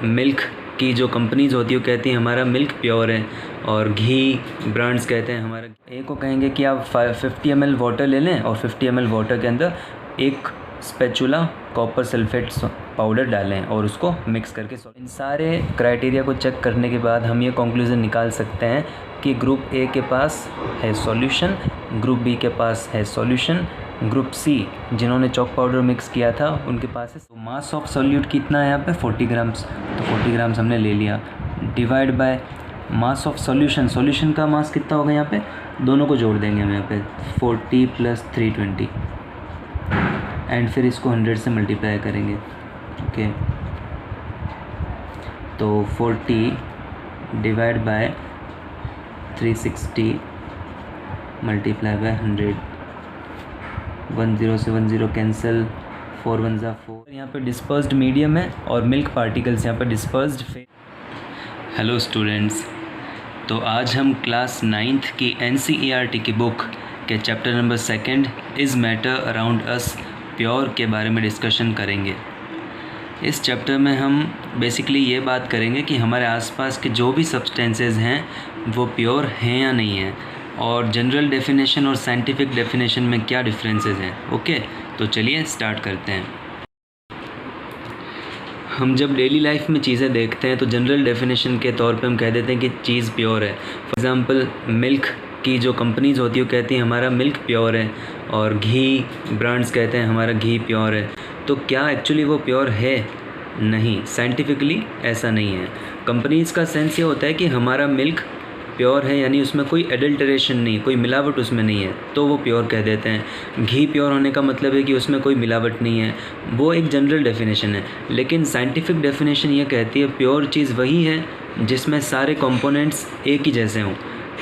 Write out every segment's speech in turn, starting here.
Milk की जो companies होती है वो कहती हैं हमारा मिल्क प्योर है, और घी ब्रांड्स कहते हैं हमारा। ए को कहेंगे कि आप 50 ml वाटर ले लें और 50 ml वाटर के अंदर एक स्पैचुला कॉपर सल्फेट पाउडर डालें और उसको मिक्स करके इन सारे क्राइटेरिया को चेक करने के बाद हम ये कंक्लूज़न निकाल सकते हैं कि ग्रुप ए के पास है सॉल्यूशन, ग्रुप बी के पास है सॉल्यूशन, ग्रुप सी जिन्होंने चॉक पाउडर मिक्स किया था उनके पास है। तो मास ऑफ सॉल्यूट कितना है यहाँ पे 40 ग्राम्स, तो 40 ग्राम्स हमने ले लिया, divide by mass of solution. Solution का मास कितना होगा यहाँ पे, दोनों को जोड़ देंगे हम यहाँ पे 40 + 320 एंड फिर इसको 100 से मल्टीप्लाई करेंगे। ओके, तो 40 डिवाइड बाय 360 मल्टीप्लाई बाय 100, 10 से 10 कैंसिल, 4 1 ज़ा 4। यहाँ पे डिस्पर्स्ड मीडियम है और मिल्क पार्टिकल्स यहाँ पे डिस्पर्स्ड। हेलो स्टूडेंट्स, तो आज हम क्लास 9th की NCERT की बुक के chapter number 2 is matter around us pure के बारे में डिस्कशन करेंगे। इस चैप्टर में हम बेसिकली ये बात करेंगे कि हमारे आसपास के जो भी सब्सटेंसेस हैं वो प्योर हैं या नहीं हैं, और जनरल डेफिनेशन और साइंटिफिक डेफिनेशन में क्या डिफरेंसेस हैं। ओके, तो चलिए स्टार्ट करते हैं। हम जब डेली लाइफ में चीज़ें देखते हैं तो जनरल डेफिनेशन के तौर पे हम कह देते हैं कि चीज़ प्योर है। फॉर एग्ज़ाम्पल मिल्क की जो कंपनीज़ होती है वो कहती हैं हमारा मिल्क प्योर है, और घी ब्रांड्स कहते हैं हमारा घी प्योर है। तो क्या एक्चुअली वो प्योर है? नहीं, साइंटिफिकली ऐसा नहीं है। कंपनीज़ का सेंस ये होता है कि हमारा मिल्क प्योर है, यानी उसमें कोई एडल्टरेशन नहीं, कोई मिलावट उसमें नहीं है, तो वो प्योर कह देते हैं। घी प्योर होने का मतलब है कि उसमें कोई मिलावट नहीं है, वो एक जनरल डेफिनेशन है। लेकिन साइंटिफिक डेफिनेशन ये कहती है प्योर चीज़ वही है जिसमें सारे कंपोनेंट्स एक ही जैसे हों।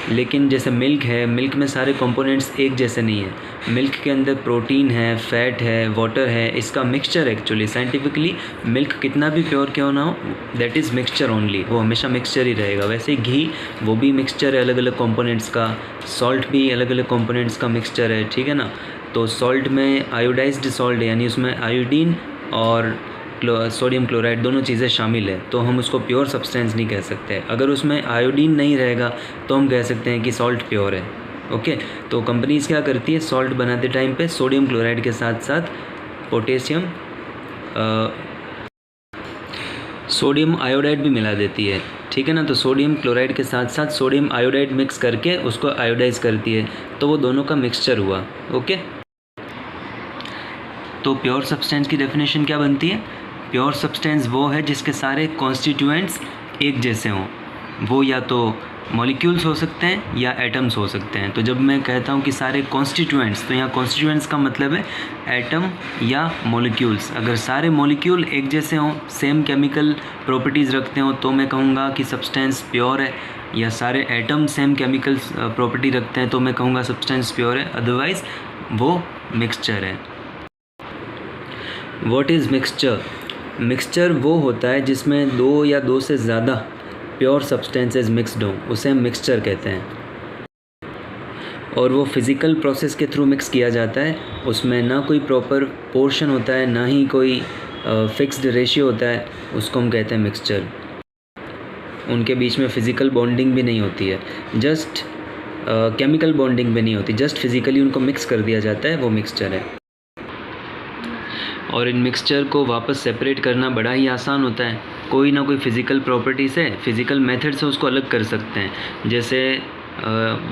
लेकिन जैसे मिल्क है, मिल्क में सारे कंपोनेंट्स एक जैसे नहीं है। मिल्क के अंदर प्रोटीन है, फैट है, वाटर है, इसका मिक्सचर एक्चुअली साइंटिफिकली मिल्क कितना भी प्योर क्यों ना हो, दैट इज़ मिक्सचर ओनली, वो हमेशा मिक्सचर ही रहेगा। वैसे ही घी वो भी मिक्सचर है अलग अलग कंपोनेंट्स का, सॉल्ट भी अलग अलग कंपोनेंट्स का मिक्सचर है, ठीक है ना। तो सॉल्ट में आयोडाइज्ड सॉल्ट है, यानी उसमें आयोडीन और सोडियम क्लोराइड दोनों चीज़ें शामिल है, तो हम उसको प्योर सब्सटेंस नहीं कह सकते। अगर उसमें आयोडीन नहीं रहेगा तो हम कह सकते हैं कि सॉल्ट प्योर है। ओके, तो कंपनीज़ क्या करती है, सॉल्ट बनाते टाइम पे सोडियम क्लोराइड के साथ साथ पोटेशियम सोडियम आयोडाइड भी मिला देती है, ठीक है ना। तो सोडियम क्लोराइड के साथ साथ सोडियम आयोडाइड मिक्स करके उसको आयोडाइज करती है, तो वो दोनों का मिक्सचर हुआ। ओके, तो प्योर सब्सटेंस की डेफिनेशन क्या बनती है? प्योर सब्सटेंस वो है जिसके सारे कॉन्स्टिट्यूएंट्स एक जैसे हों। वो या तो मॉलिक्यूल्स हो सकते हैं या एटम्स हो सकते हैं। तो जब मैं कहता हूँ कि सारे कॉन्स्टिट्यूएंट्स, तो यहाँ कॉन्स्टिट्यूएंट्स का मतलब है एटम या मॉलिक्यूल्स। अगर सारे मॉलिक्यूल एक जैसे हों, सेम केमिकल प्रॉपर्टीज़ रखते हों, तो मैं कहूँगा कि सब्सटेंस प्योर है। या सारे एटम सेम केमिकल प्रॉपर्टी रखते हैं तो मैं कहूँगा सब्सटेंस प्योर है, अदरवाइज़ वो मिक्सचर है। What is mixture? मिक्सचर वो होता है जिसमें दो या दो से ज़्यादा प्योर सब्सटेंसेस मिक्सड हों, उसे हम मिक्सचर कहते हैं। और वो फिज़िकल प्रोसेस के थ्रू मिक्स किया जाता है, उसमें ना कोई प्रॉपर पोर्शन होता है, ना ही कोई फिक्स्ड रेशियो होता है, उसको हम कहते हैं मिक्सचर। उनके बीच में फ़िज़िकल बॉन्डिंग भी नहीं होती है, जस्ट केमिकल बॉन्डिंग भी नहीं होती, जस्ट फिज़िकली उनको मिक्स कर दिया जाता है, वो मिक्सचर है। और इन मिक्सचर को वापस सेपरेट करना बड़ा ही आसान होता है। कोई ना कोई फ़िज़िकल प्रॉपर्टी से, फ़िज़िकल मेथड से उसको अलग कर सकते हैं। जैसे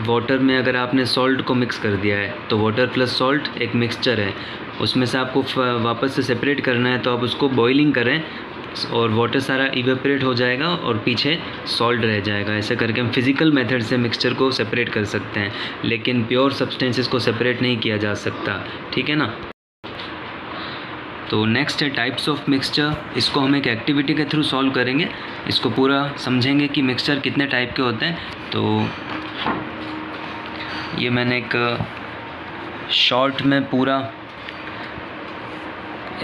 वाटर में अगर आपने सॉल्ट को मिक्स कर दिया है तो वाटर प्लस सॉल्ट एक मिक्सचर है, उसमें से आपको वापस से सेपरेट करना है, तो आप उसको बॉइलिंग करें और वाटर सारा इवेपोरेट हो जाएगा और पीछे सॉल्ट रह जाएगा। ऐसे करके हम फिज़िकल मेथड से मिक्सचर को सेपरेट कर सकते हैं, लेकिन प्योर सब्सटेंसेस को सेपरेट नहीं किया जा सकता, ठीक है ना। तो नेक्स्ट है टाइप्स ऑफ मिक्सचर। इसको हम एक एक्टिविटी के थ्रू सॉल्व करेंगे, इसको पूरा समझेंगे कि मिक्सचर कितने टाइप के होते हैं। तो ये मैंने एक शॉर्ट में पूरा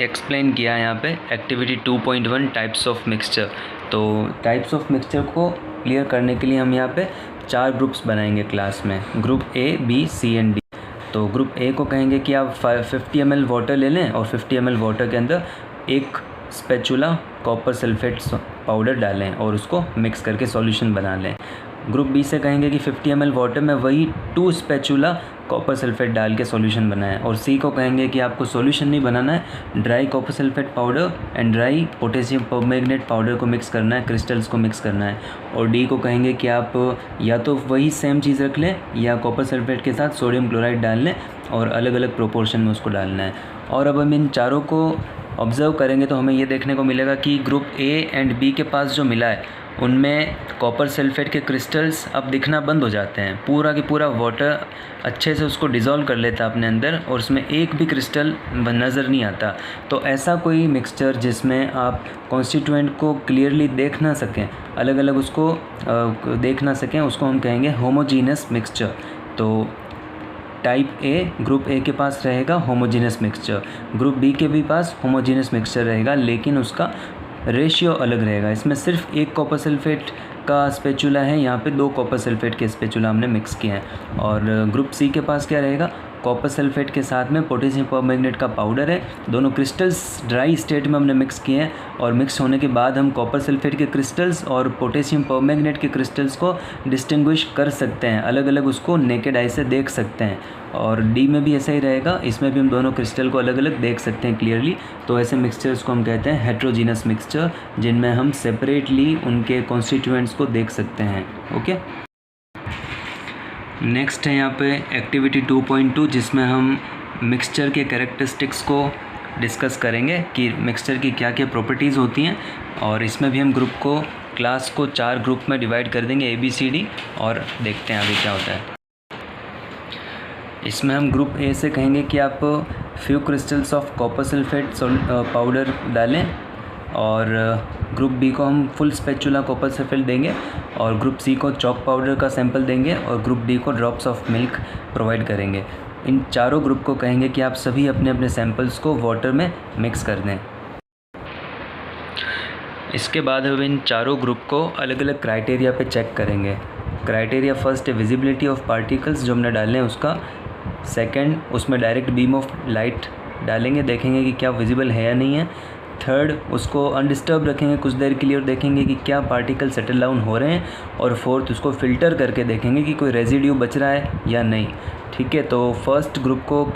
एक्सप्लेन किया है यहाँ पे, एक्टिविटी 2.1 टाइप्स ऑफ मिक्सचर। तो टाइप्स ऑफ मिक्सचर को क्लियर करने के लिए हम यहाँ पे 4 ग्रुप्स बनाएंगे क्लास में, group A, B, C and D। तो ग्रुप ए को कहेंगे कि आप 50 ml वाटर ले लें और 50 ml वाटर के अंदर एक स्पैचुला कॉपर सल्फेट पाउडर डालें और उसको मिक्स करके सॉल्यूशन बना लें। ग्रुप बी से कहेंगे कि 50 ml वाटर में वही 2 स्पैचुला कॉपर सल्फेट डाल के सॉल्यूशन बनाएं। और सी को कहेंगे कि आपको सॉल्यूशन नहीं बनाना है, dry copper sulphate powder and dry potassium permanganate powder को मिक्स करना है, क्रिस्टल्स को मिक्स करना है। और डी को कहेंगे कि आप या तो वही सेम चीज़ रख लें या कॉपर सल्फेट के साथ सोडियम क्लोराइड डाल लें और अलग अलग प्रोपोर्शन में उसको डालना है। और अब हम इन चारों को ऑब्ज़र्व करेंगे तो हमें ये देखने को मिलेगा कि ग्रुप ए एंड बी के पास जो मिला है उनमें कॉपर सल्फेट के क्रिस्टल्स अब दिखना बंद हो जाते हैं। पूरा की पूरा वाटर अच्छे से उसको डिज़ोल्व कर लेता है अपने अंदर और उसमें एक भी क्रिस्टल नज़र नहीं आता। तो ऐसा कोई मिक्सचर जिसमें आप कॉन्स्टिट्यूएंट को क्लियरली देख ना सकें, अलग अलग उसको देख ना सकें, उसको हम कहेंगे होमोजीनस मिक्सचर। तो टाइप ए, ग्रुप ए के पास रहेगा होमोजीनस मिक्सचर, ग्रुप बी के भी पास होमोजीनस मिक्सचर रहेगा, लेकिन उसका रेशियो अलग रहेगा। इसमें सिर्फ एक कॉपर सल्फेट का स्पैचुला है, यहाँ पे 2 कॉपर सल्फेट के स्पैचुला हमने मिक्स किए हैं। और ग्रुप सी के पास क्या रहेगा, कॉपर सल्फेट के साथ में पोटेशियम परमैंगनेट का पाउडर है, दोनों क्रिस्टल्स ड्राई स्टेट में हमने मिक्स किए हैं और मिक्स होने के बाद हम कॉपर सल्फेट के क्रिस्टल्स और पोटेशियम परमैंगनेट के क्रिस्टल्स को डिस्टिंग्विश कर सकते हैं, अलग अलग उसको नेकेड आई से देख सकते हैं। और डी में भी ऐसा ही रहेगा, इसमें भी हम दोनों क्रिस्टल को अलग अलग देख सकते हैं क्लियरली। तो ऐसे मिक्सचर्स को हम कहते हैं हेट्रोजीनस मिक्सचर, जिनमें हम सेपरेटली उनके कॉन्स्टिट्यूएंट्स को देख सकते हैं। ओके, नेक्स्ट है यहाँ पे एक्टिविटी 2.2, जिसमें हम मिक्सचर के कैरेक्टरिस्टिक्स को डिस्कस करेंगे कि मिक्सचर की क्या क्या प्रॉपर्टीज़ होती हैं। और इसमें भी हम क्लास को 4 ग्रुप में डिवाइड कर देंगे, ABCD, और देखते हैं अभी क्या होता है। इसमें हम ग्रुप ए से कहेंगे कि आप few crystals of copper sulphate powder डालें, और ग्रुप बी को हम फुल स्पैचुला कॉपर सल्फेट देंगे, और ग्रुप सी को चॉक पाउडर का सैंपल देंगे, और ग्रुप डी को ड्रॉप्स ऑफ मिल्क प्रोवाइड करेंगे। इन चारों ग्रुप को कहेंगे कि आप सभी अपने अपने सैंपल्स को वाटर में मिक्स कर दें। इसके बाद हम इन चारों ग्रुप को अलग अलग क्राइटेरिया पे चेक करेंगे। क्राइटेरिया फर्स्ट है विजिबिलिटी ऑफ पार्टिकल्स, जो हमने डालने हैं उसका। सेकंड, उसमें डायरेक्ट बीम ऑफ लाइट डालेंगे, देखेंगे कि क्या विजिबल है या नहीं है। थर्ड, उसको अनडिस्टर्ब रखेंगे कुछ देर के लिए और देखेंगे कि क्या पार्टिकल सेटल डाउन हो रहे हैं। और फोर्थ, उसको फ़िल्टर करके देखेंगे कि कोई रेजिड्यू बच रहा है या नहीं। ठीक है, तो फर्स्ट ग्रुप को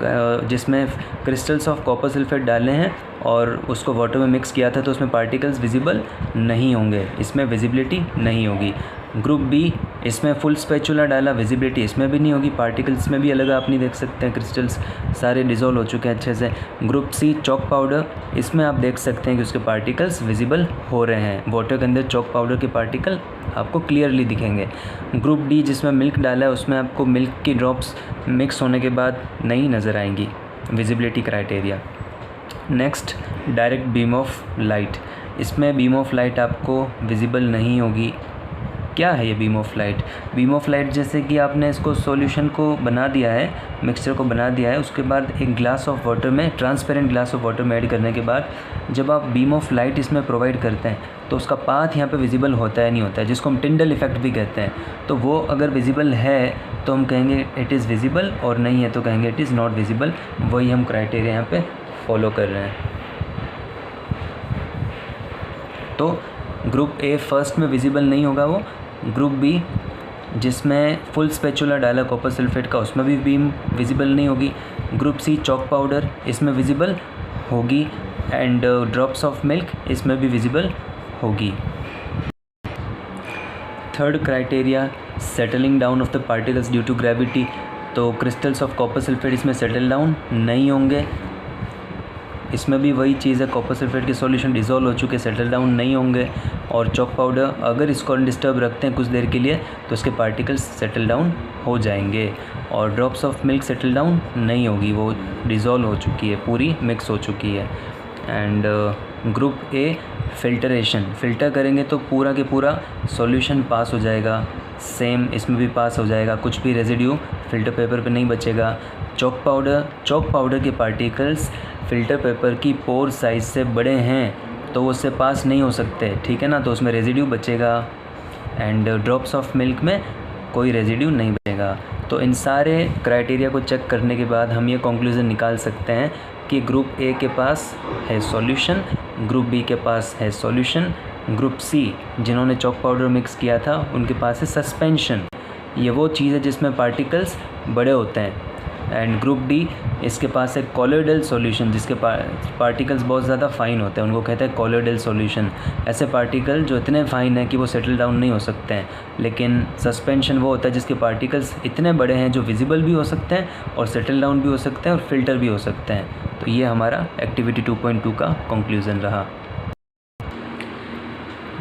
जिसमें क्रिस्टल्स ऑफ कॉपर सल्फेट डाले हैं और उसको वाटर में मिक्स किया था, तो उसमें पार्टिकल्स विजिबल नहीं होंगे, इसमें विजिबिलिटी नहीं होगी। ग्रुप बी, इसमें फुल स्पैचुला डाला, विजिबिलिटी इसमें भी नहीं होगी, पार्टिकल्स में भी अलग आप नहीं देख सकते हैं, क्रिस्टल्स सारे डिज़ोल्व हो चुके हैं अच्छे से। ग्रुप सी, चॉक पाउडर, इसमें आप देख सकते हैं कि उसके पार्टिकल्स विजिबल हो रहे हैं, वाटर के अंदर चॉक पाउडर के पार्टिकल आपको क्लियरली दिखेंगे। ग्रुप डी, जिसमें मिल्क डाला है, उसमें आपको मिल्क की ड्रॉप्स मिक्स होने के बाद नहीं नज़र आएंगी, visibility criteria. Next, direct beam of light, इसमें बीम ऑफ लाइट आपको विजिबल नहीं होगी। क्या है ये beam of light? Beam of light जैसे कि आपने इसको सॉल्यूशन को बना दिया है, मिक्सचर को बना दिया है, उसके बाद एक ग्लास ऑफ वाटर में, ट्रांसपेरेंट ग्लास ऑफ वाटर में ऐड करने के बाद जब आप बीम ऑफ लाइट इसमें प्रोवाइड करते हैं तो उसका पाथ यहाँ पे विजिबल होता है नहीं होता है, जिसको हम टिंडल इफेक्ट भी कहते हैं। तो वो अगर विजिबल है तो हम कहेंगे इट इज़ विजिबल, और नहीं है तो कहेंगे इट इज़ नॉट विजिबल। वही हम क्राइटेरिया यहाँ पे फॉलो कर रहे हैं। तो ग्रुप ए फर्स्ट में विजिबल नहीं होगा वो। ग्रुप बी, जिसमें फुल स्पैचुला डाला कॉपर सल्फेट का, उसमें भी बीम विजिबल नहीं होगी। ग्रुप सी, चॉक पाउडर, इसमें विजिबल होगी, एंड ड्रॉप्स ऑफ मिल्क, इसमें भी विजिबल होगी। Third criteria, settling down of the particles due to gravity, तो क्रिस्टल्स ऑफ कॉपर सल्फेट इसमें सेटल डाउन नहीं होंगे, इसमें भी वही चीज़ है, कॉपर सल्फेट के सॉल्यूशन डिज़ोल्व हो चुके, सेटल डाउन नहीं होंगे। और चॉक पाउडर, अगर इसको अनडिस्टर्ब रखते हैं कुछ देर के लिए तो इसके पार्टिकल्स सेटल डाउन हो जाएंगे। और drops of milk settle down नहीं होगी, वो डिज़ोल्व हो चुकी है, पूरी मिक्स हो चुकी है। And group A, filtration, filter करेंगे तो पूरा के पूरा सॉल्यूशन पास हो जाएगा, सेम इसमें भी पास हो जाएगा, कुछ भी रेजिड्यू फ़िल्टर पेपर पे नहीं बचेगा। चॉक पाउडर के पार्टिकल्स फ़िल्टर पेपर की पोर साइज़ से बड़े हैं तो वो उससे पास नहीं हो सकते, ठीक है ना, तो उसमें रेजिड्यू बचेगा। एंड ड्रॉप्स ऑफ मिल्क में कोई रेजिड्यू नहीं बचेगा। तो इन सारे क्राइटेरिया को चेक करने के बाद हम ये कंक्लूज़न निकाल सकते हैं कि ग्रुप ए के पास है सॉल्यूशन ग्रुप बी के पास है सॉल्यूशन। ग्रुप सी जिन्होंने चॉक पाउडर मिक्स किया था उनके पास है सस्पेंशन। ये वो चीज़ है जिसमें पार्टिकल्स बड़े होते हैं। एंड ग्रुप डी इसके पास है कॉलोइडल सॉल्यूशन जिसके पार्टिकल्स बहुत ज़्यादा फाइन होते हैं, उनको कहते हैं कॉलोइडल सॉल्यूशन। ऐसे पार्टिकल जो इतने फाइन हैं कि वो सेटल डाउन नहीं हो सकते हैं। लेकिन सस्पेंशन वो होता है जिसके पार्टिकल्स इतने बड़े हैं जो विजिबल भी हो सकते हैं और सेटल डाउन भी हो सकते हैं और फिल्टर भी हो सकते हैं। तो ये हमारा एक्टिविटी 2.2 का कंक्लूज़न रहा।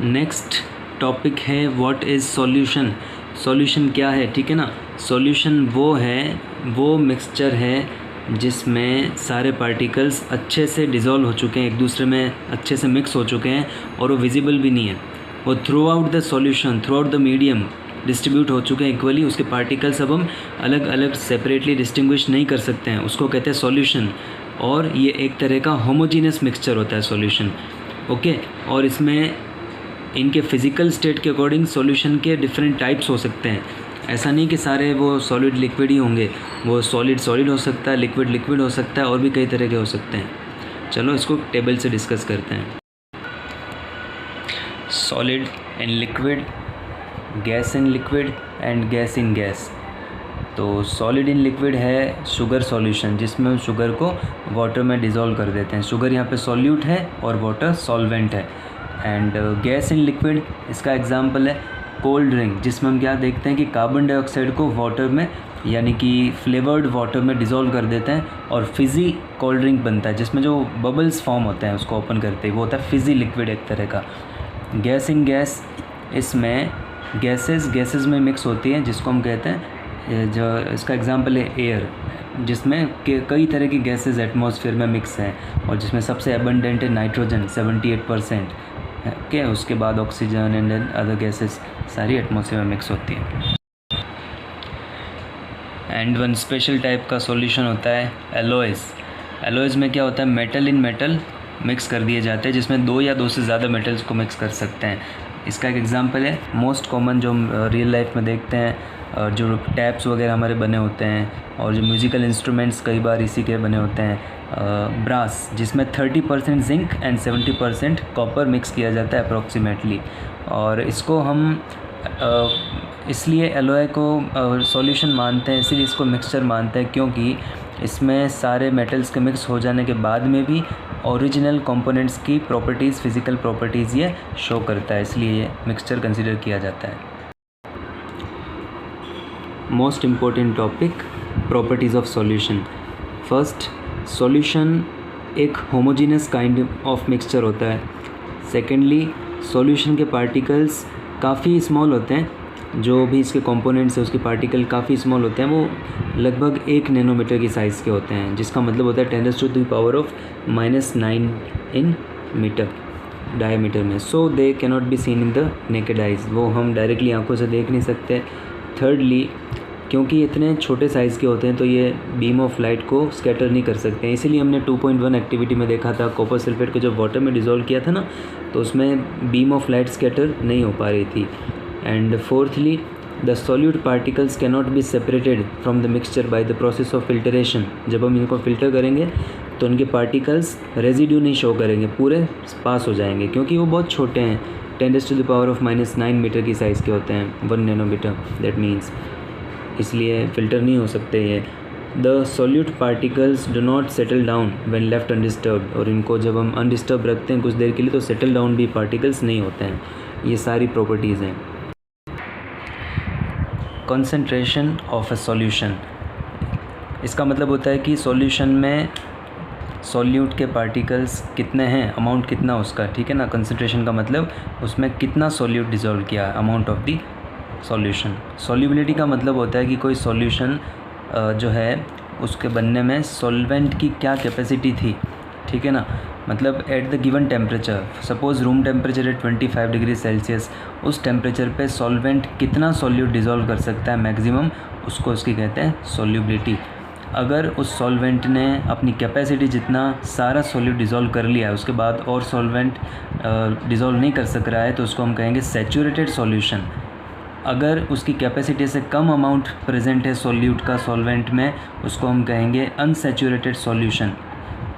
नेक्स्ट टॉपिक है व्हाट इज़ सॉल्यूशन। सॉल्यूशन क्या है, ठीक है ना। सॉल्यूशन वो मिक्सचर है जिसमें सारे पार्टिकल्स अच्छे से डिज़ोल्व हो चुके हैं, एक दूसरे में अच्छे से मिक्स हो चुके हैं और वो विजिबल भी नहीं है। वो through out the solution, through out the medium distribute हो चुके हैं इक्वली। उसके पार्टिकल्स अब हम अलग अलग सेपरेटली डिस्टिंग्विश नहीं कर सकते हैं, उसको कहते हैं सॉल्यूशन। और ये एक तरह का होमोजीनियस मिक्सचर होता है सॉल्यूशन, ओके। और इसमें इनके फिज़िकल स्टेट के अकॉर्डिंग सॉल्यूशन के डिफरेंट टाइप्स हो सकते हैं। ऐसा नहीं कि सारे वो सॉलिड लिक्विड ही होंगे, वो सॉलिड हो सकता है, लिक्विड हो सकता है और भी कई तरह के हो सकते हैं। चलो इसको टेबल से डिस्कस करते हैं। Solid in liquid, gas in liquid and gas in gas. तो सॉलिड इन लिक्विड है शुगर सॉल्यूशन जिसमें हम शुगर को वाटर में डिज़ोल्व कर देते हैं। शुगर यहाँ पे सॉल्यूट है और वाटर सॉल्वेंट है। एंड गैस इन लिक्विड इसका एग्जांपल है कोल्ड ड्रिंक जिसमें हम क्या देखते हैं कि कार्बन डाइऑक्साइड को वाटर में यानी कि फ्लेवर्ड वाटर में डिज़ोल्व कर देते हैं और फिज़ी कोल्ड ड्रिंक बनता है जिसमें जो बबल्स फॉर्म होते हैं उसको ओपन करते ही वो होता है फिज़ी लिक्विड एक तरह का। गैस इन गैस इसमें गैसेस में मिक्स होती हैं जिसको हम कहते हैं, जो इसका एग्जांपल है एयर जिसमें कई तरह की गैसेस एटमॉस्फेयर में मिक्स हैं और जिसमें सबसे एबंडेंट है नाइट्रोजन 78%, के उसके बाद ऑक्सीजन एंड अदर गैसेस सारी एटमॉस्फेयर में मिक्स होती है। एंड वन स्पेशल टाइप का सॉल्यूशन होता है एलॉयज़। एलॉयज़ में क्या होता है, मेटल इन मेटल मिक्स कर दिए जाते हैं जिसमें दो या दो से ज़्यादा मेटल्स को मिक्स कर सकते हैं। इसका एक एग्जांपल है मोस्ट कॉमन जो हम रियल लाइफ में देखते हैं, जो टैप्स वगैरह हमारे बने होते हैं और जो म्यूज़िकल इंस्ट्रूमेंट्स कई बार इसी के बने होते हैं। ब्रास जिसमें 30% जिंक एंड 70% कॉपर मिक्स किया जाता है अप्रॉक्सीमेटली। और इसको हम इसलिए एलॉय को सॉल्यूशन मानते हैं, इसीलिए इसको मिक्सचर मानते हैं क्योंकि इसमें सारे मेटल्स के मिक्स हो जाने के बाद में भी ओरिजिनल कंपोनेंट्स की प्रॉपर्टीज़, फिज़िकल प्रॉपर्टीज़ ये शो करता है, इसलिए ये मिक्सचर कंसिडर किया जाता है। Most important topic properties of solution. First, solution एक होमोजीनियस काइंड ऑफ मिक्सचर होता है। सेकेंडली, सॉल्यूशन के पार्टिकल्स काफ़ी स्मॉल होते हैं, जो भी इसके कंपोनेंट्स है उसके पार्टिकल काफ़ी स्मॉल होते हैं, वो लगभग 1 नैनोमीटर की साइज़ के होते हैं, जिसका मतलब होता है 10⁻⁻⁹ इन मीटर डायमीटर में। So they cannot be seen in the naked eyes, वो हम डायरेक्टली आंखों से देख नहीं सकते। थर्डली, क्योंकि इतने छोटे साइज़ के होते हैं तो ये बीम ऑफ लाइट को स्कैटर नहीं कर सकते हैं, इसीलिए हमने 2.1 एक्टिविटी में देखा था कॉपर सल्फेट को जब वाटर में डिज़ोल्व किया था ना, तो उसमें बीम ऑफ लाइट स्कैटर नहीं हो पा रही थी। And fourthly, the solute particles cannot be separated from the mixture by the process of filtration. जब हम इनको फ़िल्टर करेंगे तो उनके पार्टिकल्स रेजिड्यू नहीं शो करेंगे, पूरे पास हो जाएंगे क्योंकि वो बहुत छोटे हैं, 10⁻⁹ मीटर की साइज़ के होते हैं, 1 नैनोमीटर दैट मीन्स, इसलिए फ़िल्टर नहीं हो सकते ये। The solute particles do not settle down when left undisturbed, और इनको जब हम अनडिस्टर्ब रखते हैं कुछ देर के लिए तो सेटल डाउन भी पार्टिकल्स नहीं होते हैं। ये सारी प्रॉपर्टीज़ हैं। कंसंट्रेशन ऑफ अ सॉल्यूशन, इसका मतलब होता है कि सॉल्यूशन में सॉल्यूट के पार्टिकल्स कितने हैं, अमाउंट कितना उसका, ठीक है ना। कंसंट्रेशन का मतलब उसमें कितना सॉल्यूट डिज़ोल्व किया, amount of the solution. Solubility का मतलब होता है कि कोई सॉल्यूशन जो है उसके बनने में सॉल्वेंट की क्या कैपेसिटी थी, ठीक है ना। मतलब at the given temperature, suppose room temperature है 25 डिग्री सेल्सियस, उस टेम्परेचर पे सॉल्वेंट कितना सॉल्यूट डिज़ोल्व कर सकता है मैक्सिमम, उसको उसकी कहते हैं सॉल्युबिलिटी। अगर उस सॉल्वेंट ने अपनी कैपेसिटी जितना सारा सॉल्यूट डिज़ोल्व कर लिया है उसके बाद और सॉल्वेंट डिज़ोल्व नहीं कर सक रहा है तो उसको हम कहेंगे सैचुरेटेड सॉल्यूशन। अगर उसकी कैपेसिटी से कम अमाउंट प्रेजेंट है सॉल्यूट का सॉल्वेंट में, उसको हम कहेंगे अनसैचुरेटेड सॉल्यूशन।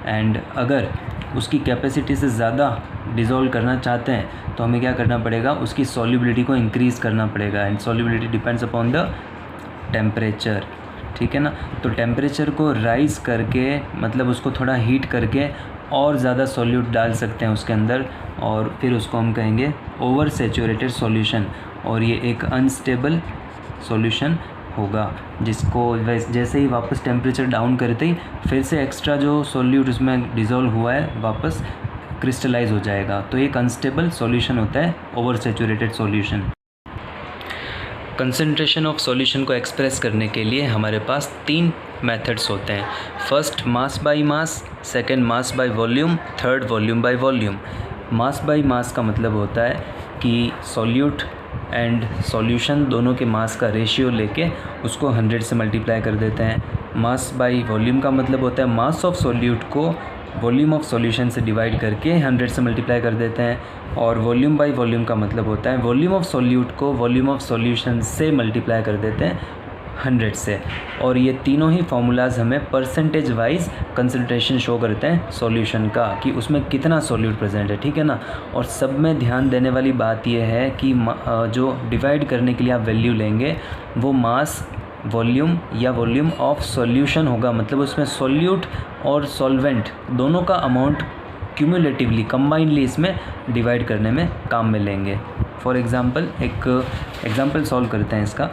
एंड अगर उसकी कैपेसिटी से ज़्यादा डिज़ोल्व करना चाहते हैं तो हमें क्या करना पड़ेगा, उसकी सॉल्युबिलिटी को इंक्रीज़ करना पड़ेगा। And solubility depends upon the temperature, ठीक है ना। तो टेम्परेचर को राइज़ करके मतलब उसको थोड़ा हीट करके और ज़्यादा सॉल्यूट डाल सकते हैं उसके अंदर, और फिर उसको हम कहेंगे ओवर सैचुरेटेड सॉल्यूशन, और ये एक अनस्टेबल सॉल्यूशन होगा, जिसको जैसे ही वापस टेम्परेचर डाउन करते ही फिर से एक्स्ट्रा जो सॉल्यूट उसमें डिज़ोल्व हुआ है वापस क्रिस्टलाइज हो जाएगा। तो एक अनस्टेबल सॉल्यूशन होता है over saturated solution. Concentration of solution को एक्सप्रेस करने के लिए हमारे पास 3 मेथड्स होते हैं। First mass by mass, second mass by volume, third volume by volume. Mass by mass का मतलब होता है कि सॉल्यूट एंड सॉल्यूशन दोनों के मास का रेशियो लेके उसको 100 से मल्टीप्लाई कर देते हैं। मास बाय वॉल्यूम का मतलब होता है मास ऑफ सॉल्यूट को वॉल्यूम ऑफ सॉल्यूशन से डिवाइड करके 100 से मल्टीप्लाई कर देते हैं। और वॉल्यूम बाय वॉल्यूम का मतलब होता है वॉल्यूम ऑफ सॉल्यूट को वॉल्यूम ऑफ सॉल्यूशन से मल्टीप्लाई कर देते हैं 100 से। और ये तीनों ही फार्मूलाज हमें परसेंटेज वाइज कंसंट्रेशन शो करते हैं सॉल्यूशन का, कि उसमें कितना सॉल्यूट प्रेजेंट है, ठीक है ना। और सब में ध्यान देने वाली बात यह है कि जो डिवाइड करने के लिए आप वैल्यू लेंगे वो मास वॉल्यूम या वॉल्यूम ऑफ सॉल्यूशन होगा, मतलब उसमें सॉल्यूट और सॉल्वेंट दोनों का अमाउंट क्यूमुलेटिवली कंबाइनली इसमें डिवाइड करने में काम में लेंगे। फॉर एग्ज़ाम्पल एक एग्ज़ाम्पल सॉल्व करते हैं इसका।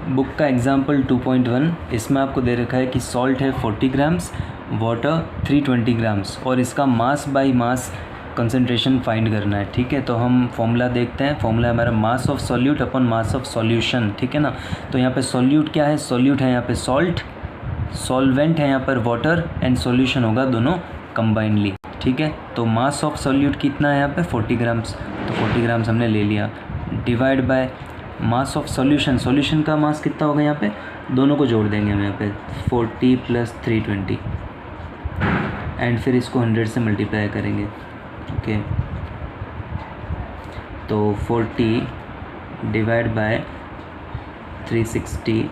बुक का एग्ज़ाम्पल 2.1, इसमें आपको दे रखा है कि सॉल्ट है 40 ग्राम्स, वाटर 320 ग्राम्स, और इसका mass by mass concentration find करना है, ठीक है। तो हम फॉर्मूला देखते हैं। फॉर्मूला हमारा mass of solute upon mass of solution, ठीक है ना। तो यहाँ पे सॉल्यूट क्या है, सॉल्यूट है यहाँ पे सॉल्ट, सॉल्वेंट है यहाँ पर वाटर, एंड सॉल्यूशन होगा दोनों कंबाइनली, ठीक है। तो मास ऑफ सॉल्यूट कितना है यहाँ पे 40 ग्राम्स, तो 40 ग्राम्स हमने ले लिया, divide by mass of solution, solution का मास कितना होगा यहाँ पे, दोनों को जोड़ देंगे हम यहाँ पे 40 + 320, एंड फिर इसको 100 से मल्टीप्लाई करेंगे, ओके। तो 40 डिवाइड बाय 360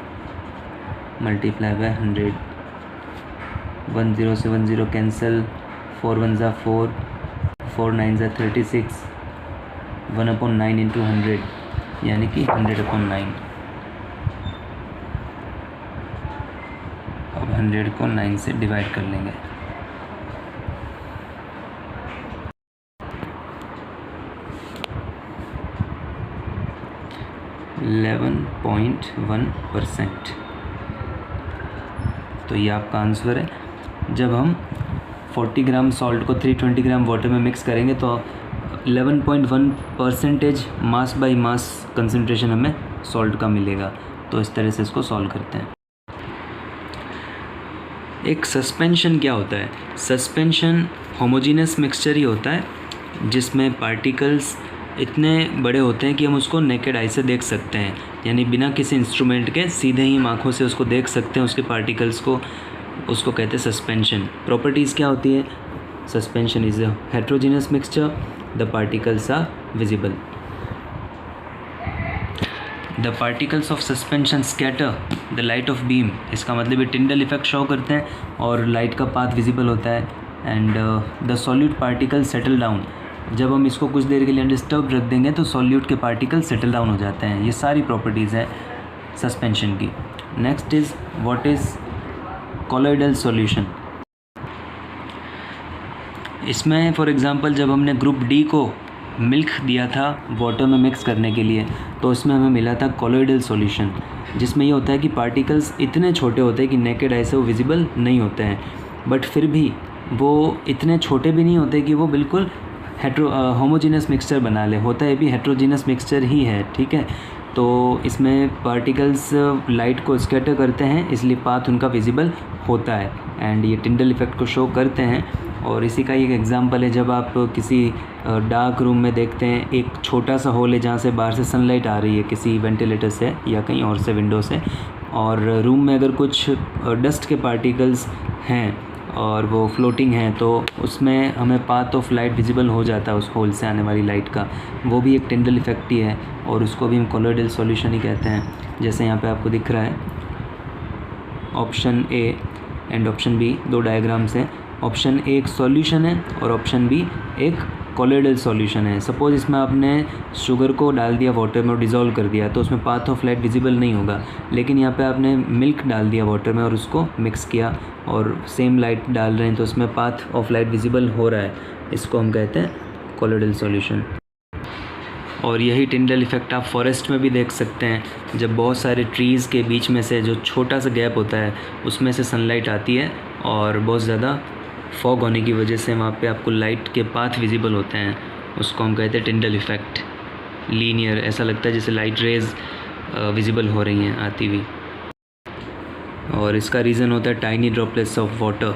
मल्टीप्लाई बाय 100, 10 से 10 कैंसिल, 4 1 ज़ा 4, 4 9 ज़ा 36, 1/9 इंटू 100 यानी कि 100/9। अब 100 को 9 से डिवाइड कर लेंगे। %11.1%। तो ये आपका आंसर है। जब हम 40 ग्राम सॉल्ट को 320 ग्राम वाटर में मिक्स करेंगे तो 11.1% मास बाय मास कंसंट्रेशन हमें सॉल्ट का मिलेगा। तो इस तरह से इसको सॉल्व करते हैं। एक सस्पेंशन क्या होता है, सस्पेंशन होमोजीनियस मिक्सचर ही होता है जिसमें पार्टिकल्स इतने बड़े होते हैं कि हम उसको नेकेड आई से देख सकते हैं, यानी बिना किसी इंस्ट्रूमेंट के सीधे ही आँखों से उसको देख सकते हैं उसके पार्टिकल्स को, उसको कहते हैं सस्पेंशन। प्रॉपर्टीज़ क्या होती है, suspension is a heterogeneous mixture, the particles are visible, the particles of suspension scatter the light of beam. इसका मतलब ये टिंडल इफेक्ट शो करते हैं और लाइट का पाथ विजिबल होता है। And the solute particle settle down, जब हम इसको कुछ देर के लिए अनडिस्टर्ब रख देंगे तो सॉल्यूट के पार्टिकल सेटल डाउन हो जाते हैं। ये सारी प्रॉपर्टीज़ हैं सस्पेंशन की। Next is what is colloidal solution. इसमें फॉर एग्जांपल जब हमने ग्रुप डी को मिल्क दिया था वाटर में मिक्स करने के लिए तो इसमें हमें मिला था कोलॉइडल सॉल्यूशन, जिसमें ये होता है कि पार्टिकल्स इतने छोटे होते हैं कि नेकेड आई से वो विजिबल नहीं होते हैं, बट फिर भी वो इतने छोटे भी नहीं होते कि वो बिल्कुल होमोजीनियस मिक्सचर बना ले, होता है भी हेट्रोजीनियस मिक्सचर ही है, ठीक है। तो इसमें पार्टिकल्स लाइट को स्कैटर करते हैं इसलिए पाथ उनका विजिबल होता है एंड ये टिंडल इफेक्ट को शो करते हैं। और इसी का एक एग्जांपल है जब आप किसी डार्क रूम में देखते हैं एक छोटा सा होल है जहाँ से बाहर से सनलाइट आ रही है किसी वेंटिलेटर से या कहीं और से विंडो से, और रूम में अगर कुछ डस्ट के पार्टिकल्स हैं और वो फ्लोटिंग हैं तो उसमें हमें पाथ ऑफ लाइट विजिबल हो जाता है उस होल से आने वाली लाइट का, वो भी एक टिंडल इफेक्ट ही है और उसको भी हम कोलॉइडल सॉल्यूशन ही कहते हैं। जैसे यहाँ पे आपको दिख रहा है option A and option B, दो डायग्राम्स हैं। ऑप्शन ए एक सॉल्यूशन है और ऑप्शन बी एक कोलोइडल सॉल्यूशन है। सपोज़ इसमें आपने शुगर को डाल दिया वाटर में और डिज़ोल्व कर दिया तो उसमें पाथ ऑफ लाइट विजिबल नहीं होगा, लेकिन यहाँ पे आपने मिल्क डाल दिया वाटर में और उसको मिक्स किया और सेम लाइट डाल रहे हैं तो उसमें पाथ ऑफ लाइट विजिबल हो रहा है। इसको हम कहते हैं कोलोइडल सॉल्यूशन। और यही टिंडल इफ़ेक्ट आप फॉरेस्ट में भी देख सकते हैं, जब बहुत सारे ट्रीज़ के बीच में से जो छोटा सा गैप होता है उसमें से सनलाइट आती है और बहुत ज़्यादा फॉग होने की वजह से वहाँ पे आपको लाइट के पाथ विजिबल होते हैं, उसको हम कहते हैं टिंडल इफ़ेक्ट। लीनियर, ऐसा लगता है जैसे लाइट रेज विजिबल हो रही हैं आती हुई। और इसका रीज़न होता है टाइनी ड्रॉपलेट्स ऑफ वाटर।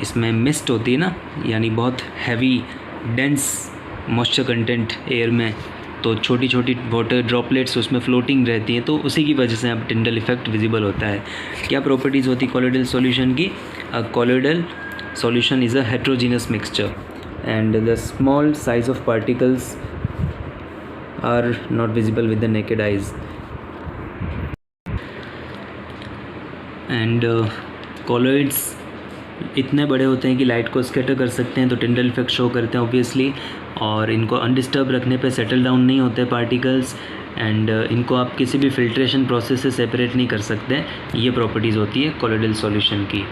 इसमें मिस्ट होती है ना, यानी बहुत heavy dense moisture content air में, तो छोटी छोटी वाटर ड्रॉपलेट्स उसमें फ्लोटिंग रहती हैं, तो उसी की वजह से अब टिंडल इफ़ेक्ट विजिबल होता है। क्या प्रॉपर्टीज़ होती कोलोइडल सॉल्यूशन की? Colloidal solution is a heterogeneous mixture and the small size of particles are not visible with the naked eyes and colloids इतने बड़े होते हैं कि लाइट को स्कैटर कर सकते हैं, तो टिंडल इफेक्ट शो करते हैं ऑब्वियसली। और इनको अनडिस्टर्ब रखने पे सेटल डाउन नहीं होते पार्टिकल्स एंड इनको आप किसी भी फिल्ट्रेशन प्रोसेस से सेपरेट नहीं कर सकते। ये प्रॉपर्टीज़ होती है कोलोइडल सॉल्यूशन की।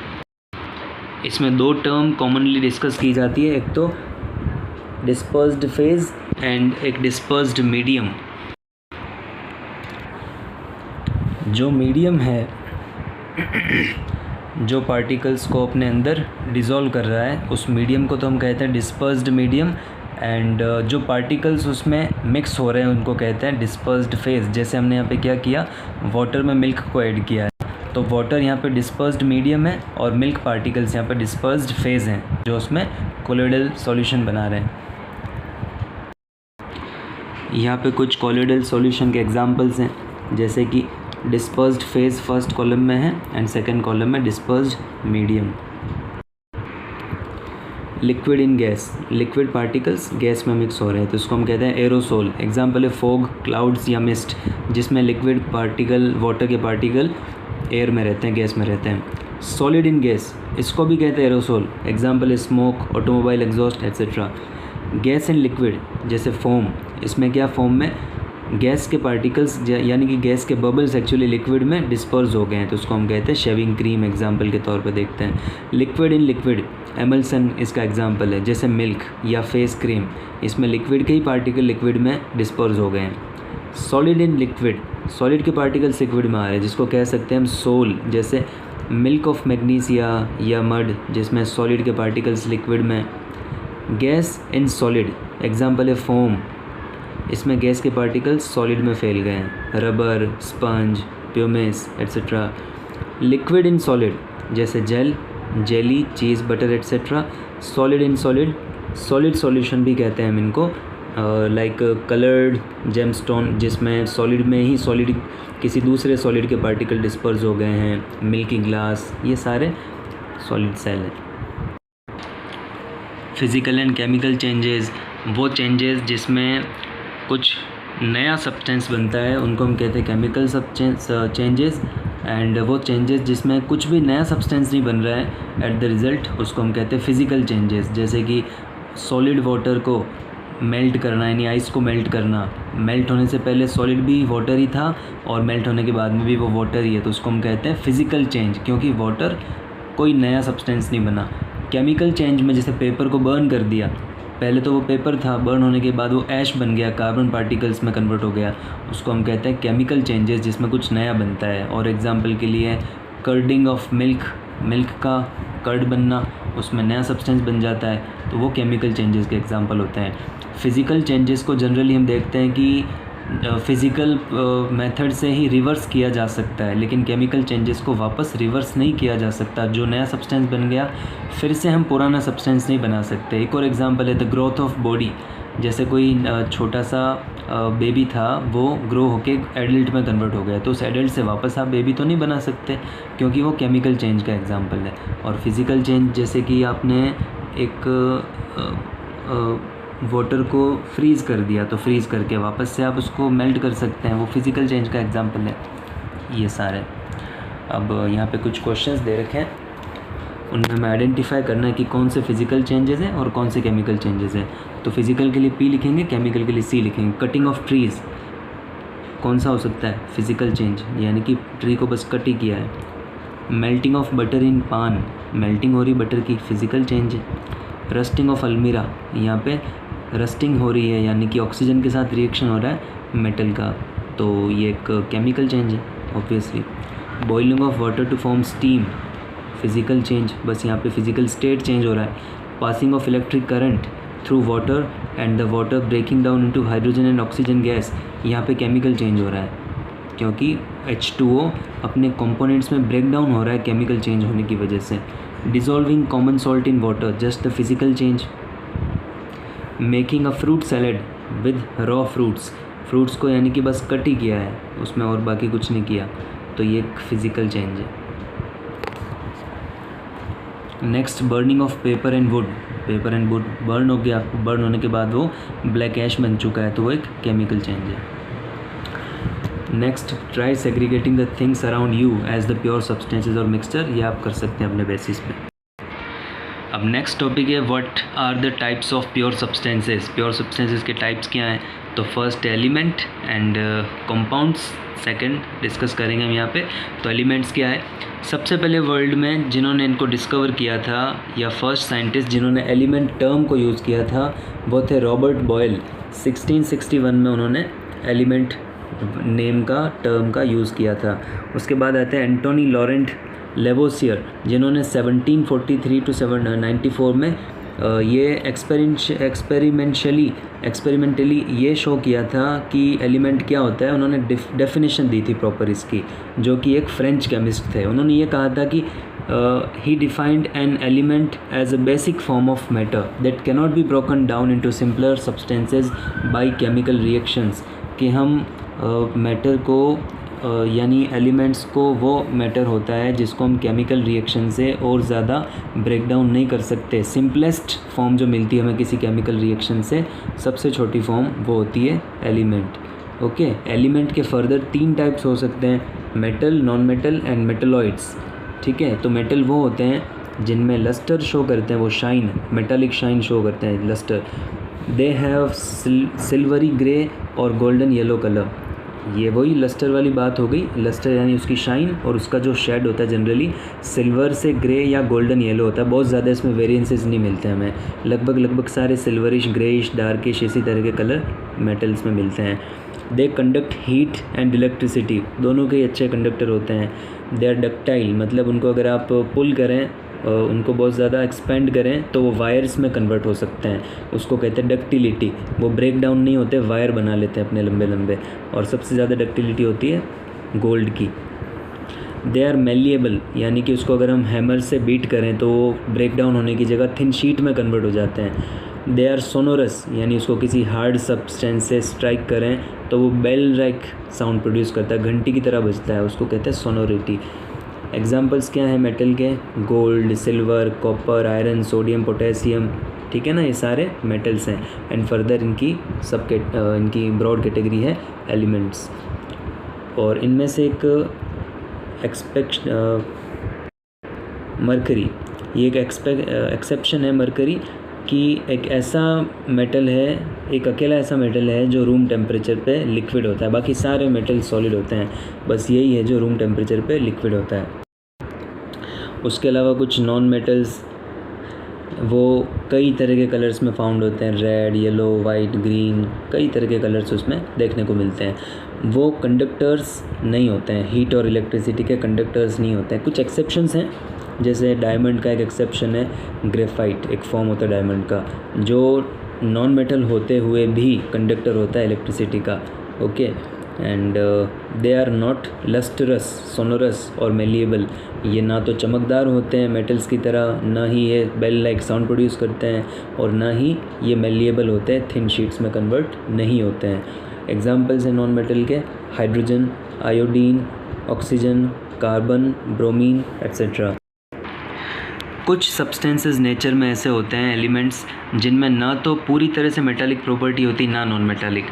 इसमें दो टर्म कॉमनली डिस्कस की जाती है, एक तो डिस्पर्स्ड फेज एंड एक डिस्पर्स्ड मीडियम। जो मीडियम है जो पार्टिकल्स को अपने अंदर डिज़ोल्व कर रहा है उस मीडियम को तो हम कहते हैं डिस्पर्स्ड मीडियम एंड जो पार्टिकल्स उसमें मिक्स हो रहे हैं उनको कहते हैं डिस्पर्स्ड फेज। जैसे हमने यहाँ पे क्या किया, वाटर में मिल्क को ऐड किया है तो वाटर यहाँ पे डिस्पर्स्ड मीडियम है और मिल्क पार्टिकल्स यहाँ पे डिस्पर्स्ड फेज हैं जो उसमें कोलोइडल सॉल्यूशन बना रहे हैं। यहाँ पे कुछ कोलोइडल सॉल्यूशन के एग्जांपल्स हैं, जैसे कि डिस्पर्स्ड फेज फर्स्ट कॉलम में है एंड सेकंड कॉलम में dispersed medium. Liquid in gas, liquid particles gas में मिक्स हो रहे हैं तो इसको हम कहते हैं एरोसोल। एग्जांपल है फॉग, क्लाउड्स या मिस्ट, जिसमें लिक्विड पार्टिकल, वाटर के पार्टिकल एयर में रहते हैं, गैस में रहते हैं। सॉलिड इन गैस, इसको भी कहते हैं एरोसोल। एग्जांपल है smoke, automobile exhaust etcetera. Gas in liquid, जैसे फोम, इसमें क्या फोम में गैस के पार्टिकल्स यानी कि गैस के बबल्स एक्चुअली लिक्विड में डिस्पर्स हो गए हैं तो उसको हम कहते हैं शेविंग क्रीम, एग्जांपल के तौर पे देखते हैं। लिक्विड इन लिक्विड, एमल्सन इसका एग्जांपल है, जैसे मिल्क या फेस क्रीम, इसमें लिक्विड के ही पार्टिकल लिक्विड में डिस्पर्स हो गए हैं। सॉलिड इन लिक्विड, सॉलिड के पार्टिकल्स लिक्विड में आ रहे हैं जिसको कह सकते हैं हम सोल, जैसे मिल्क ऑफ मैग्नीसिया या मड जिसमें सॉलिड के पार्टिकल्स लिक्विड में। गैस इन सॉलिड, एग्जांपल है फोम, इसमें गैस के पार्टिकल्स सॉलिड में फैल गए हैं। Rubber, sponge, pumice etcetera. Liquid in solid, जैसे gel, jelly, cheese, butter etcetera. Solid in solid, solid solution भी कहते हैं हम इनको, लाइक कलर्ड जेमस्टोन, जिसमें सॉलिड में ही सॉलिड किसी दूसरे सॉलिड के पार्टिकल डिस्पर्स हो गए हैं। मिल्की ग्लास, ये सारे सॉलिड सेल हैं। फिज़िकल एंड केमिकल चेंजेस, वो चेंजेस जिसमें कुछ नया सब्सटेंस बनता है उनको हम कहते हैं केमिकल चेंजेस एंड वो चेंजेस जिसमें कुछ भी नया सब्सटेंस नहीं बन रहा है एट द रिज़ल्ट उसको हम कहते हैं फिज़िकल चेंजेस। जैसे कि सॉलिड वाटर को मेल्ट करना, यानी आइस को मेल्ट करना, मेल्ट होने से पहले सॉलिड भी वाटर ही था और मेल्ट होने के बाद में भी वो वाटर ही है, तो उसको हम कहते हैं फिज़िकल चेंज, क्योंकि वाटर कोई नया सब्सटेंस नहीं बना। केमिकल चेंज में जैसे पेपर को बर्न कर दिया, पहले तो वो पेपर था, बर्न होने के बाद वो ऐश बन गया, कार्बन पार्टिकल्स में कन्वर्ट हो गया, उसको हम कहते हैं केमिकल चेंजेस जिसमें कुछ नया बनता है। और एग्जांपल के लिए कर्डिंग ऑफ मिल्क, मिल्क का कर्ड बनना, उसमें नया सब्सटेंस बन जाता है, तो वो केमिकल चेंजेस के एग्जांपल होते हैं। फिज़िकल चेंजेस को जनरली हम देखते हैं कि फिज़िकल मेथड से ही रिवर्स किया जा सकता है, लेकिन केमिकल चेंजेस को वापस रिवर्स नहीं किया जा सकता। जो नया सब्सटेंस बन गया फिर से हम पुराना सब्सटेंस नहीं बना सकते। एक और एग्जांपल है द ग्रोथ ऑफ बॉडी, जैसे कोई छोटा सा बेबी था, वो ग्रो होके एडल्ट में कन्वर्ट हो गया, तो उस एडल्ट से वापस आप बेबी तो नहीं बना सकते क्योंकि वो केमिकल चेंज का एग्जांपल है। और फिज़िकल चेंज जैसे कि आपने एक वाटर को फ्रीज़ कर दिया, तो फ्रीज़ करके वापस से आप उसको मेल्ट कर सकते हैं, वो फिज़िकल चेंज का एग्जांपल है। ये सारे अब यहाँ पे कुछ क्वेश्चंस दे रखे हैं। उनमें हमें आइडेंटिफाई करना है कि कौन से फिजिकल चेंजेस हैं और कौन से केमिकल चेंजेस हैं। तो फिजिकल के लिए P लिखेंगे, केमिकल के लिए C लिखेंगे। कटिंग ऑफ ट्रीज़ कौन सा हो सकता है? फिजिकल चेंज, यानी कि ट्री को बस कट ही किया है। मेल्टिंग ऑफ बटर इन पान, मेल्टिंग हो रही बटर की, फिजिकल चेंज है। रस्टिंग ऑफ अलमीरा, यहाँ पे रस्टिंग हो रही है यानी कि ऑक्सीजन के साथ रिएक्शन हो रहा है मेटल का, तो ये एक केमिकल चेंज है obviously. Boiling of water to form steam, physical change, बस यहाँ पे फिजिकल स्टेट चेंज हो रहा है। Passing of electric current through water and the water breaking down into hydrogen and oxygen gas, यहाँ पे केमिकल चेंज हो रहा है क्योंकि H2O अपने कंपोनेंट्स में ब्रेक डाउन हो रहा है केमिकल चेंज होने की वजह से। Dissolving common salt in water, just the physical change. Making a fruit salad with raw fruits को यानी कि बस कट ही किया है उसमें और बाकी कुछ नहीं किया, तो ये एक फिजिकल चेंज है। Next burning of paper and would, paper and would burn हो गया, बर्न होने के बाद वो ब्लैक ऐश बन चुका है, तो वो एक केमिकल चेंज है। Next try segregating the things around you as the pure substances और मिक्सचर, ये आप कर सकते हैं अपने बेसिस पे। अब नेक्स्ट टॉपिक है what are the types of pure substances, pure substances के टाइप्स क्या हैं। तो first element and compounds, second discuss करेंगे हम यहाँ पे। तो एलिमेंट्स क्या है, सबसे पहले वर्ल्ड में जिन्होंने इनको डिस्कवर किया था या फर्स्ट साइंटिस्ट जिन्होंने एलिमेंट टर्म को यूज़ किया था वो थे रॉबर्ट बॉयल। 1661 में उन्होंने एलिमेंट नेम का टर्म का यूज़ किया था। उसके बाद आते हैं एंटोनी लॉरेंट लेवोसियर जिन्होंने 1743 टू 1794 में ये एक्सपेरिमेंटली ये शो किया था कि एलिमेंट क्या होता है। उन्होंने डेफिनेशन दी थी प्रॉपर इसकी, जो कि एक फ्रेंच केमिस्ट थे। उन्होंने ये कहा था कि he defined an element as a basic form of matter that cannot be broken down into simpler substances by chemical reactions, कि हम मैटर को यानी एलिमेंट्स को वो मैटर होता है जिसको हम केमिकल रिएक्शन से और ज़्यादा ब्रेक डाउन नहीं कर सकते। सिंपलेस्ट फॉर्म जो मिलती है हमें किसी केमिकल रिएक्शन से, सबसे छोटी फॉर्म वो होती है एलिमेंट। ओके, एलिमेंट के फर्दर 3 टाइप्स हो सकते हैं, metal, non metal and metalloids. ठीक है, तो मेटल वो होते हैं जिनमें लस्टर शो करते हैं, वो शाइन, मेटालिक शाइन शो करते हैं, lustre. They have silvery grey और गोल्डन येलो कलर, ये वही लस्टर वाली बात हो गई। लस्टर यानी उसकी शाइन और उसका जो शेड होता है जनरली सिल्वर से ग्रे या गोल्डन येलो होता है। बहुत ज़्यादा इसमें वेरिएंसेस नहीं मिलते हमें, लगभग सारे सिल्वरिश, ग्रेइश, डार्किश इसी तरह के कलर मेटल्स में मिलते हैं। They conduct heat and electricity, दोनों के अच्छे कंडक्टर होते हैं। दे आर डक्टाइल, मतलब उनको अगर आप पुल करें, उनको बहुत ज़्यादा एक्सपेंड करें तो वो वायर्स में कन्वर्ट हो सकते हैं, उसको कहते हैं डक्टिलिटी। वो ब्रेक डाउन नहीं होते, वायर बना लेते हैं अपने लंबे लंबे, और सबसे ज़्यादा डक्टिलिटी होती है गोल्ड की। दे आर मेलिएबल, यानी कि उसको अगर हम हैमर से बीट करें तो वो ब्रेक डाउन होने की जगह थिन शीट में कन्वर्ट हो जाते हैं। दे आर सोनोरस, यानी उसको किसी हार्ड सब्सटेंस से स्ट्राइक करें तो वो बेल लाइक साउंड प्रोड्यूस करता है, घंटी की तरह बजता है, उसको कहते हैं सोनोरिटी। एग्जाम्पल्स क्या हैं मेटल के, gold, silver, copper, iron, sodium, potassium, ठीक है ना, ये सारे मेटल्स हैं। एंड फर्दर इनकी इनकी ब्रॉड कैटेगरी है एलिमेंट्स। और इनमें से एक मरकरी, ये एक एक्सेप्शन है मरकरी, कि एक ऐसा मेटल है, एक अकेला ऐसा मेटल है जो रूम टेम्परेचर पे लिक्विड होता है, बाकी सारे मेटल सॉलिड होते हैं, बस यही है जो रूम टेम्परेचर पे लिक्विड होता है। उसके अलावा कुछ नॉन मेटल्स वो कई तरह के कलर्स में फाउंड होते हैं, रेड, येलो, वाइट, ग्रीन, कई तरह के कलर्स उसमें देखने को मिलते हैं। वो कंडक्टर्स नहीं होते हैं, हीट और इलेक्ट्रिसिटी के कंडक्टर्स नहीं होते हैं। कुछ एक्सेप्शंस हैं, जैसे डायमंड का एक एक्सेप्शन है, ग्रेफाइट एक फॉर्म होता है डायमंड का, जो नॉन मेटल होते हुए भी कंडक्टर होता है इलेक्ट्रिसिटी का। Okay, and they are not lustrous, sonorous और मेलिएबल, ये ना तो चमकदार होते हैं मेटल्स की तरह, ना ही ये बेल लाइक साउंड प्रोड्यूस करते हैं, और ना ही ये मेलिएबल होते हैं, थिन शीट्स में कन्वर्ट नहीं होते हैं। एग्जाम्पल्स हैं नॉन मेटल के, hydrogen, iodine, oxygen, carbon, bromine etcetera. कुछ सब्सटेंसेस नेचर में ऐसे होते हैं एलिमेंट्स जिनमें ना तो पूरी तरह से मेटालिक प्रॉपर्टी होती ना नॉन मेटालिक,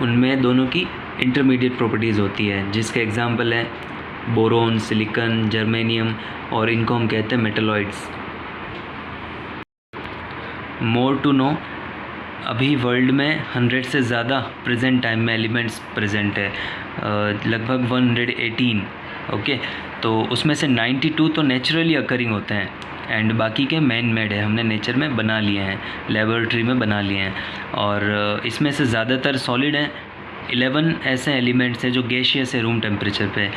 उनमें दोनों की इंटरमीडिएट प्रॉपर्टीज़ होती है, जिसके एग्जांपल है बोरोन, सिलिकॉन, जर्मेनियम, और इनको हम कहते हैं मेटलॉइड्स। मोर टू नो, अभी वर्ल्ड में 100 से ज़्यादा प्रेजेंट टाइम में एलिमेंट्स प्रेजेंट है, लगभग 118। ओके, तो उसमें से 92 तो नेचुरली अकरिंग होते हैं एंड बाकी के मैन मेड है, हमने नेचर में बना लिए हैं, लेबोरेटरी में बना लिए हैं। और इसमें से ज़्यादातर सॉलिड हैं। 11 ऐसे एलिमेंट्स हैं जो गैशियस है रूम टेम्परेचर पे।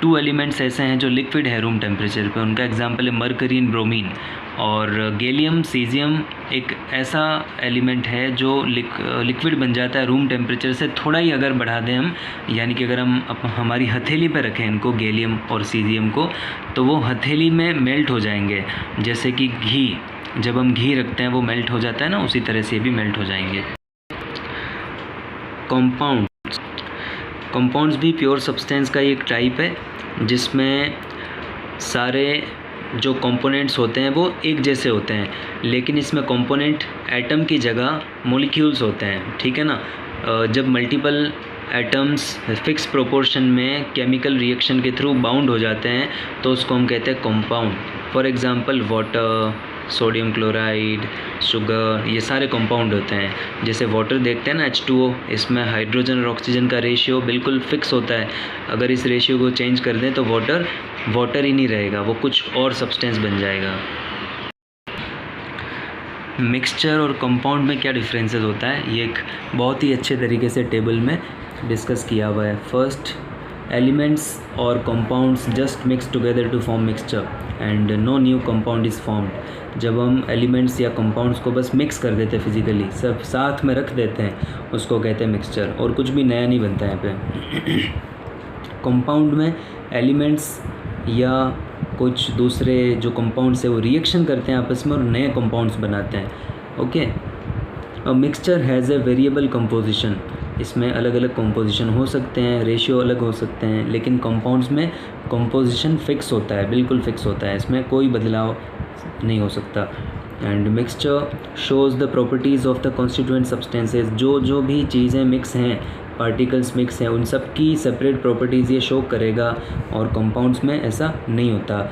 2 एलिमेंट्स ऐसे हैं जो लिक्विड है रूम टेम्परेचर पे, उनका एग्जांपल है मरकरी एंड ब्रोमीन। और गैलियम सीजियम एक ऐसा एलिमेंट है जो लिक्विड बन जाता है रूम टेम्परेचर से थोड़ा ही अगर बढ़ा दें हम, यानी कि अगर हम हमारी हथेली पे रखें इनको, गैलियम और सीजियम को, तो वो हथेली में मेल्ट हो जाएंगे। जैसे कि घी, जब हम घी रखते हैं वो मेल्ट हो जाता है ना, उसी तरह से ये भी मेल्ट हो जाएंगे। कंपाउंड्स भी प्योर सब्सटेंस का एक टाइप है जिसमें सारे जो कंपोनेंट्स होते हैं वो एक जैसे होते हैं, लेकिन इसमें कंपोनेंट एटम की जगह मॉलिक्यूल्स होते हैं, ठीक है ना। जब मल्टीपल एटम्स फिक्स प्रोपोर्शन में केमिकल रिएक्शन के थ्रू बाउंड हो जाते हैं तो उसको हम कहते हैं compound. For example water, sodium chloride, sugar, ये सारे कंपाउंड होते हैं। जैसे वाटर देखते हैं ना H2O, इसमें हाइड्रोजन और ऑक्सीजन का रेशियो बिल्कुल फिक्स होता है। अगर इस रेशियो को चेंज कर दें तो वाटर ही नहीं रहेगा, वो कुछ और सब्सटेंस बन जाएगा। मिक्सचर और कंपाउंड में क्या डिफरेंसेस होता है, ये एक बहुत ही अच्छे तरीके से टेबल में डिस्कस किया हुआ है। फर्स्ट, एलिमेंट्स और compounds just mix together to form mixture and no new compound is formed. जब हम एलिमेंट्स या कंपाउंड्स को बस मिक्स कर देते हैं फिजिकली, सब साथ में रख देते हैं, उसको कहते हैं मिक्सचर, और कुछ भी नया नहीं बनता यहाँ पे। कंपाउंड में एलिमेंट्स या कुछ दूसरे जो कंपाउंड्स है वो रिएक्शन करते हैं आपस में और नए कंपाउंड्स बनाते हैं। Okay, a mixture has a variable composition, इसमें अलग अलग कंपोजिशन हो सकते हैं, रेशियो अलग हो सकते हैं, लेकिन कंपाउंड्स में कंपोजिशन फिक्स होता है, बिल्कुल फिक्स होता है, इसमें कोई बदलाव नहीं हो सकता। And mixture shows the properties of the constituent substances, जो भी चीज़ें मिक्स हैं, पार्टिकल्स मिक्स हैं, उन सब की सेपरेट प्रॉपर्टीज़ ये शो करेगा, और कंपाउंड्स में ऐसा नहीं होता।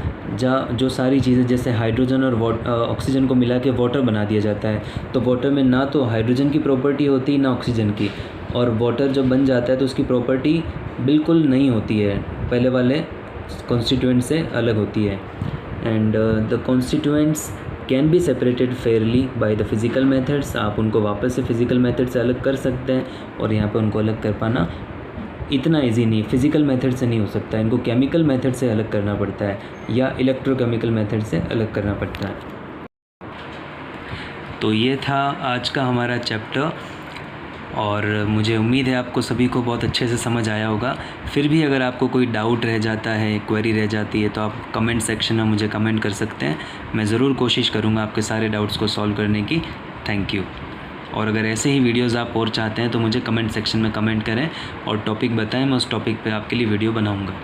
जो सारी चीज़ें जैसे हाइड्रोजन और ऑक्सीजन को मिला के वाटर बना दिया जाता है, तो वाटर में ना तो हाइड्रोजन की प्रॉपर्टी होती ना ऑक्सीजन की, और वाटर जब बन जाता है तो उसकी प्रॉपर्टी बिल्कुल नहीं होती है, पहले वाले कॉन्स्टिट्यूएंट से अलग होती है। And the constituents can be separated Fairlie by the physical methods, आप उनको वापस से फिज़िकल मेथड से अलग कर सकते हैं, और यहाँ पे उनको अलग कर पाना इतना इजी नहीं, फिज़िकल मेथड से नहीं हो सकता, इनको केमिकल मेथड से अलग करना पड़ता है या इलेक्ट्रोकेमिकल मेथड से अलग करना पड़ता है। तो ये था आज का हमारा चैप्टर, और मुझे उम्मीद है आपको सभी को बहुत अच्छे से समझ आया होगा। फिर भी अगर आपको कोई डाउट रह जाता है, क्वेरी रह जाती है, तो आप कमेंट सेक्शन में मुझे कमेंट कर सकते हैं, मैं ज़रूर कोशिश करूँगा आपके सारे डाउट्स को सॉल्व करने की। Thank you. और अगर ऐसे ही वीडियोज़ आप और चाहते हैं तो मुझे कमेंट सेक्शन में कमेंट करें और टॉपिक बताएं, मैं उस टॉपिक पे आपके लिए वीडियो बनाऊँगा।